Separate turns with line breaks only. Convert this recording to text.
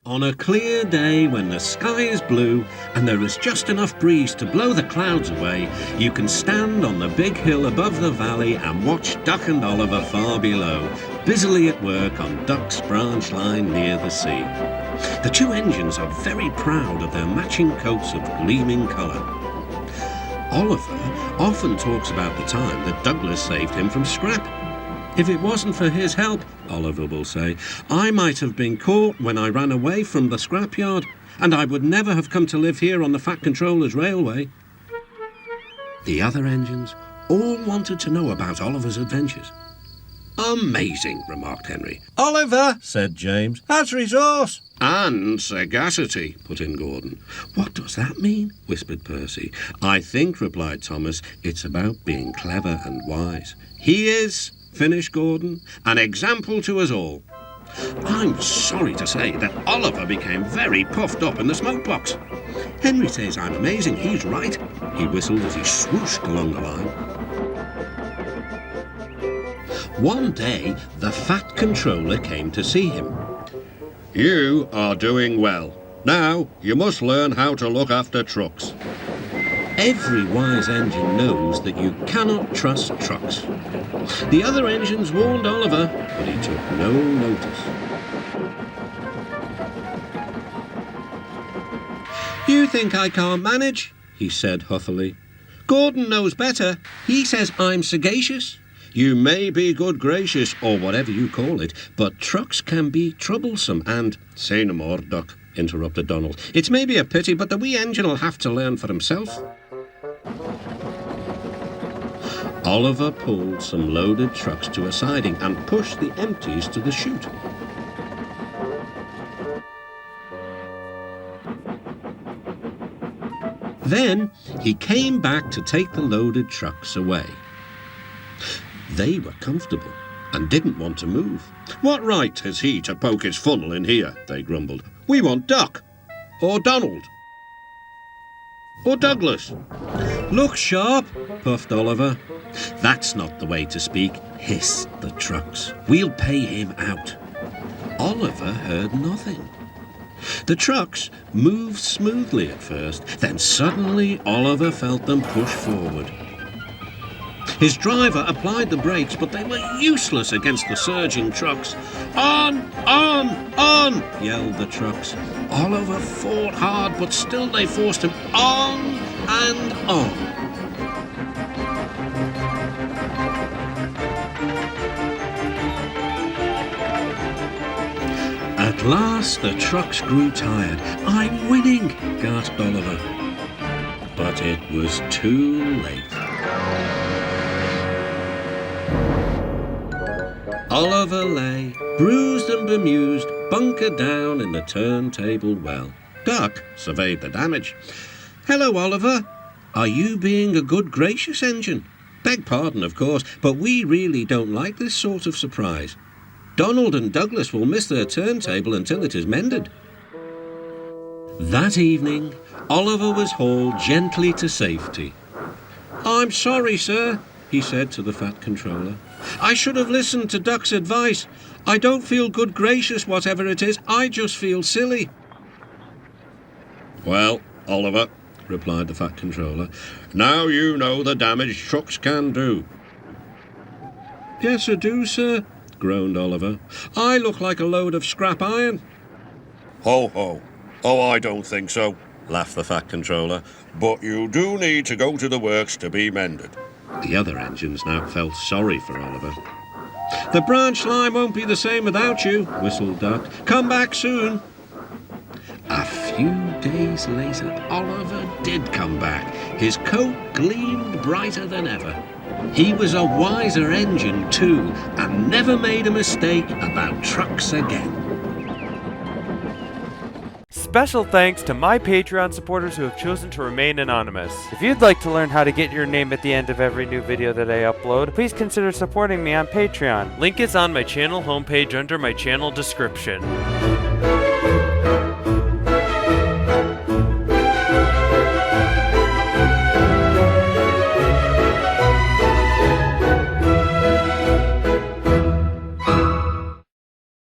On a clear day when the sky is blue and there is just enough breeze to blow the clouds away, you can stand on the big hill above the valley and watch Duck and Oliver far below, busily at work on Duck's branch line near the sea. The two engines are very proud of their matching coats of gleaming colour. Oliver often talks about the time that Douglas saved him from scrap. If it wasn't for his help, Oliver will say, I might have been caught when I ran away from the scrapyard, and I would never have come to live here on the Fat Controller's railway. The other engines all wanted to know about Oliver's adventures. Amazing, remarked Henry.
Oliver,
said James.
has resource.
And sagacity, put in Gordon. What does that mean? Whispered Percy. I think, replied Thomas, it's about being clever and wise. He is, finished Gordon, an example to us all. I'm sorry to say that Oliver became very puffed up in the smoke box. Henry says I'm amazing. He's right. He whistled as he swooshed along the line. One day, the Fat Controller came to see him. You are doing well. Now, you must learn how to look after trucks. Every wise engine knows that you cannot trust trucks. The other engines warned Oliver, but he took no notice. You think I can't manage? He said huffily. Gordon knows better. He says I'm sagacious. You may be good gracious, or whatever you call it, but trucks can be troublesome and... Say no more, Duck, interrupted Donald. It's maybe a pity, but the wee engine'll have to learn for himself. Oliver pulled some loaded trucks to a siding and pushed the empties to the chute. Then he came back to take the loaded trucks away. They were comfortable and didn't want to move. What right has he to poke his funnel in here? They grumbled. We want Duck, or Donald, or Douglas. Look sharp, puffed Oliver. That's not the way to speak, hissed the trucks. We'll pay him out. Oliver heard nothing. The trucks moved smoothly at first, then suddenly Oliver felt them push forward. His driver applied the brakes, but they were useless against the surging trucks. On, yelled the trucks. Oliver fought hard, but still they forced him on and on. At last the trucks grew tired. I'm winning, gasped Oliver. But it was too late. Oliver lay, bruised and bemused, bunkered down in the turntable well. Duck surveyed the damage. Hello, Oliver. Are you being a good gracious engine? Beg pardon, of course, but we really don't like this sort of surprise. Donald and Douglas will miss their turntable until it is mended. That evening, Oliver was hauled gently to safety. I'm sorry, sir, he said to the Fat Controller. I should have listened to Duck's advice. I don't feel good gracious, whatever it is. I just feel silly. Well, Oliver, replied the Fat Controller, now you know the damage trucks can do. Yes, I do, sir, groaned Oliver. I look like a load of scrap iron. Ho, ho. Oh, I don't think so, laughed the Fat Controller. But you do need to go to the works to be mended. The other engines now felt sorry for Oliver. The branch line won't be the same without you, whistled Duck. Come back soon. A few days later, Oliver did come back. His coat gleamed brighter than ever. He was a wiser engine too, and never made a mistake about trucks again.
Special thanks to my Patreon supporters who have chosen to remain anonymous. If you'd like to learn how to get your name at the end of every new video that I upload, please consider supporting me on Patreon. Link is on my channel homepage under my channel description.